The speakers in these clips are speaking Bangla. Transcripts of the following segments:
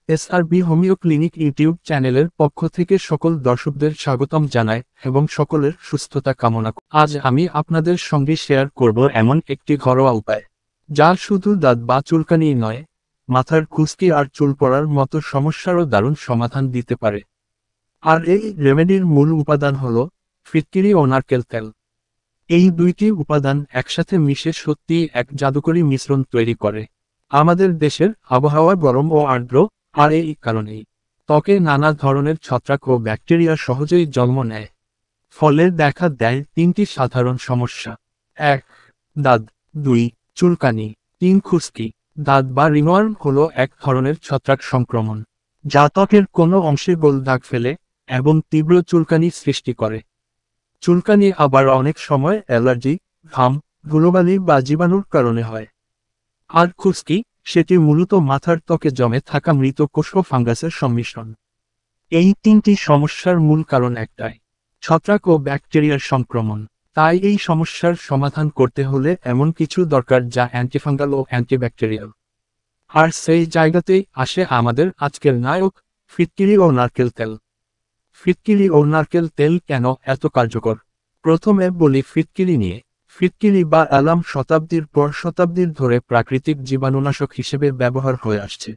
এসআরবি হোমিও ক্লিনিক ইউটিউব চ্যানেলের পক্ষ থেকে সকল দর্শকদের স্বাগতম জানাই এবং সকলের সুস্থতা কামনা আজ আমি আপনাদের সঙ্গে শেয়ার করব এমন একটি ঘরোয়া উপায় যা শুধু দাঁত বা চুলকানি নয়, মাথার খুশকি আর চুল পড়ার মতো সমস্যারও দারুণ সমাধান দিতে পারে। আর এই রেমেডির মূল উপাদান হল ফিটকিরি ও নারকেল তেল। এই দুইটি উপাদান একসাথে মিশে সত্যিই এক জাদুকরী মিশ্রণ তৈরি করে। আমাদের দেশের আবহাওয়া গরম ও আর্দ্র, আর এই কারণেই ত্বকে নানা ধরনের ছত্রাক ও ব্যাকটেরিয়া সহজেই জন্ম নেয়। ফলে দেখা দেয় তিনটি সাধারণ সমস্যা: ১. দাঁত, ২. চুলকানি, ৩. খুশকি। দাঁত বা রিংওয়ার্ম হলো এক ধরনের ছত্রাক সংক্রমণ যা ত্বকের কোনো অংশে গোল দাগ ফেলে এবং তীব্র চুলকানি সৃষ্টি করে। চুলকানি আবার অনেক সময় অ্যালার্জি, ঘাম, ধুলোবালি বা জীবাণুর কারণে হয়। আর খুশকি, সেটি মূলত মাথার ত্বকে জমে থাকা মৃত কোষ ও ফাঙ্গাসের সংমিশ্রণ। এই তিনটি সমস্যার মূল কারণ একটাই: ছত্রাক ও ব্যাকটেরিয়ার সংক্রমণ। তাই এই সমস্যার সমাধান করতে হলে এমন কিছু দরকার যা অ্যান্টিফাঙ্গাল ও অ্যান্টিব্যাকটেরিয়াল। আর সেই জায়গাতেই আসে আমাদের আজকের নায়ক, ফিটকিরি ও নারকেল তেল। ফিটকিরি ও নারকেল তেল কেন এত কার্যকর? প্রথমে বলি ফিটকিরি নিয়ে। ফিটকিরি বা অ্যালাম শতাব্দীর পর শতাব্দীর ধরে প্রাকৃতিক জীবাণুনাশক হিসেবে ব্যবহার হয়ে আসছে।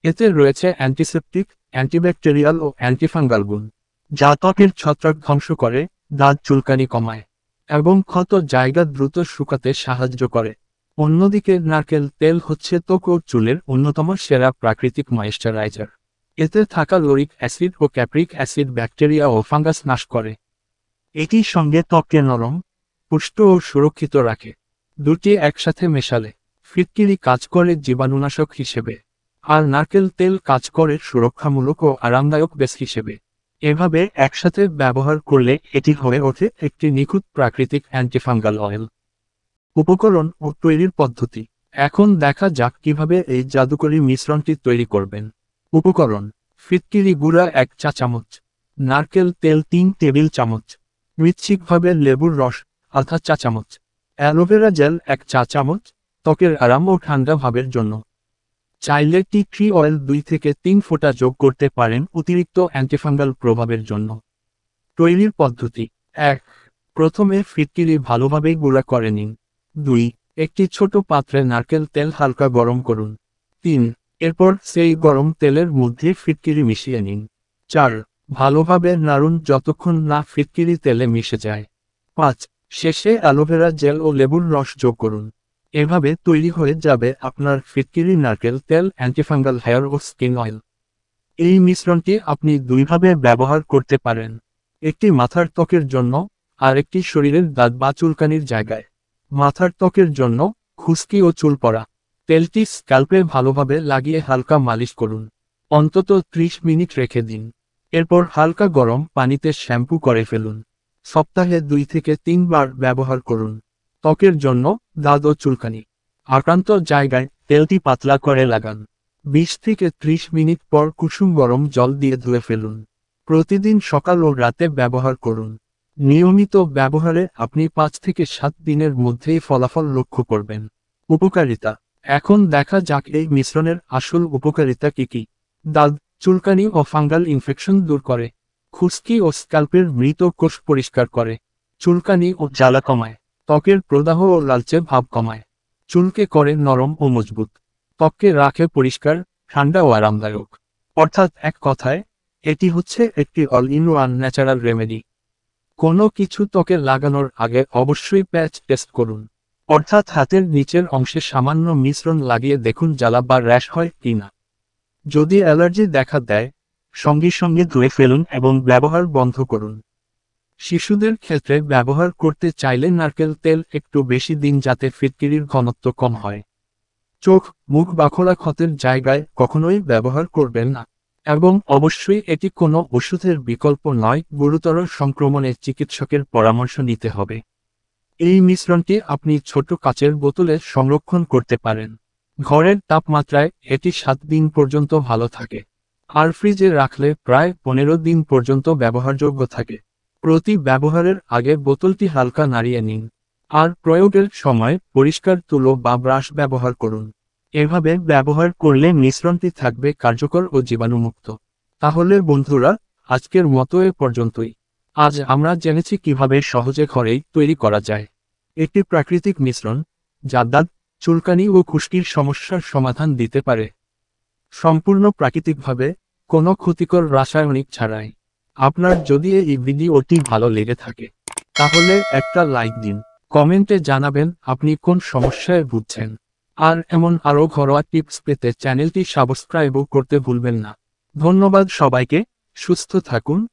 এতে রয়েছে অ্যান্টিসেপটিক, অ্যান্টিব্যাকটেরিয়াল ও অ্যান্টিফাঙ্গাল গুণ, যা ত্বকের ছত্রাক ধ্বংস করে, দাঁত চুলকানি কমায় এবং ক্ষত জায়গা দ্রুত শুকাতে সাহায্য করে। অন্যদিকে নারকেল তেল হচ্ছে ত্বক ও চুলের অন্যতম সেরা প্রাকৃতিক ময়েশ্চারাইজার। এতে থাকা লোরিক অ্যাসিড ও ক্যাপ্রিক অ্যাসিড ব্যাকটেরিয়া ও ফাঙ্গাস নাশ করে। এটির সঙ্গে ত্বককে নরম, পুষ্ট ও সুরক্ষিত রাখে। দুটি একসাথে মেশালে ফিটকিরি কাজ করে জীবাণুনাশক হিসেবে, আর নারকেল তেল কাজ করে সুরক্ষামূলক ও আরামদায়ক বেস হিসেবে। এভাবে একসাথে ব্যবহার করলে এটি হয়ে ওঠে একটি নিখুঁত প্রাকৃতিক অ্যান্টিফাঙ্গাল অয়েল। উপকরণ ও তৈরির পদ্ধতি। এখন দেখা যাক কিভাবে এই জাদুকরী মিশ্রণটি তৈরি করবেন। উপকরণ: ফিটকিরি গুঁড়া 1 চা চামচ, নারকেল তেল 3 টেবিল চামচ, ঐচ্ছিকভাবে লেবুর রস আধা চা চামচ, অ্যালোভেরা জেল 1 চা চামচ, ত্বকের আরাম ও ঠান্ডা ভাবের জন্য। চাইলে টি ট্রি অয়েল 2 থেকে 3 ফোঁটা যোগ করতে পারেন অতিরিক্ত অ্যান্টিফাঙ্গাল প্রভাবের জন্য। তৈরির পদ্ধতি: 1. প্রথমে ফিটকিরি ভালোভাবে গুঁড়া করে নিন। 2. একটি ছোট পাত্রে নারকেল তেল হালকা গরম করুন। 3. এরপর সেই গরম তেলের মধ্যে ফিটকিরি মিশিয়ে নিন। 4. ভালোভাবে নাড়ুন যতক্ষণ না ফিটকিরি তেলে মিশে যায়। 5. শেষে অ্যালোভেরা জেল ও লেবুর রস যোগ করুন। এভাবে তৈরি হয়ে যাবে আপনার ফিটকিরি নারকেল তেল অ্যান্টিফাঙ্গাল হেয়ার ও স্কিন অয়েল। এই মিশ্রণটি আপনি দুইভাবে ব্যবহার করতে পারেন: একটি মাথার ত্বকের জন্য, আর একটি শরীরের দাঁত বা চুলকানির জায়গায়। মাথার ত্বকের জন্য খুশকি ও চুল পড়া। তেলটি স্ক্যাল্পে ভালোভাবে লাগিয়ে হালকা মালিশ করুন। অন্তত 30 মিনিট রেখে দিন। এরপর হালকা গরম পানিতে শ্যাম্পু করে ফেলুন। সপ্তাহে 2 থেকে 3 বার ব্যবহার করুন। ত্বকের জন্য, দাঁত ও চুলকানি আক্রান্ত জায়গায় তেলটি পাতলা করে লাগান। 20 থেকে 30 মিনিট পর কুসুম গরম জল দিয়ে ধুয়ে ফেলুন। প্রতিদিন সকাল ও রাতে ব্যবহার করুন। নিয়মিত ব্যবহারে আপনি 5 থেকে 7 দিনের মধ্যেই ফলাফল লক্ষ্য করবেন। উপকারিতা। এখন দেখা যাক এই মিশ্রণের আসল উপকারিতা কি কি। দাঁত, চুলকানি ও ফাঙ্গাল ইনফেকশন দূর করে। খুশকি ও স্ক্যাল্পের মৃত কোষ পরিষ্কার করে। চুলকানি ও জ্বালা কমায়। ত্বকের প্রদাহ ও লালচে ভাব কমায়। চুলকে করে নরম ও মজবুত। ত্বককে রাখে পরিষ্কার, ঠান্ডা ও আরামদায়ক। অর্থাৎ এক কথায়, এটি হচ্ছে একটি all in one natural remedy. কোনো কিছু ত্বকে লাগানোর আগে অবশ্যই প্যাচ টেস্ট করুন। অর্থাৎ হাতের নিচের অংশে সামান্য মিশ্রণ লাগিয়ে দেখুন জ্বালা বা র্যাশ হয় কিনা। যদি অ্যালার্জি দেখা দেয়, সঙ্গে সঙ্গে ধুয়ে ফেলুন এবং ব্যবহার বন্ধ করুন। শিশুদের ক্ষেত্রে ব্যবহার করতে চাইলে নারকেল তেল একটু বেশি দিন, যাতে ফিটকিরির ঘনত্ব কম হয়। চোখ, মুখ বা খোলা ক্ষতের জায়গায় কখনোই ব্যবহার করবেন না। এবং অবশ্যই এটি কোনো ওষুধের বিকল্প নয়, গুরুতর সংক্রমণে চিকিৎসকের পরামর্শ নিতে হবে। এই মিশ্রণটি আপনি ছোট কাচের বোতলে সংরক্ষণ করতে পারেন। ঘরের তাপমাত্রায় এটি 7 দিন পর্যন্ত ভালো থাকে। আর ফ্রিজে রাখলে প্রায় 15 দিন পর্যন্ত ব্যবহারযোগ্য থাকে। প্রতি ব্যবহারের আগে বোতলটি হালকা নাড়িয়ে নিন। আর প্রয়োগের সময় পরিষ্কার তুলো বা ব্রাশ ব্যবহার করুন। এভাবে ব্যবহার করলে মিশ্রণটি থাকবে কার্যকর ও জীবাণুমুক্ত। তাহলে বন্ধুরা, আজকের মতো এ পর্যন্তই। আজ আমরা জেনেছি কিভাবে সহজে ঘরেই তৈরি করা যায় একটি প্রাকৃতিক মিশ্রণ, যা দাঁত, চুলকানি ও খুশকির সমস্যার সমাধান দিতে পারে সম্পূর্ণ প্রাকৃতিকভাবে, কোনো ক্ষতিকর রাসায়নিক ছাড়াই। আপনার যদি এই ভিডিওটি ভালো লেগে থাকে, তাহলে একটা লাইক দিন, কমেন্টে জানাবেন আপনি কোন সমস্যায় ভুগছেন। আর এমন আরও ঘরোয়া টিপস পেতে চ্যানেলটি সাবস্ক্রাইবও করতে ভুলবেন না। ধন্যবাদ সবাইকে, সুস্থ থাকুন।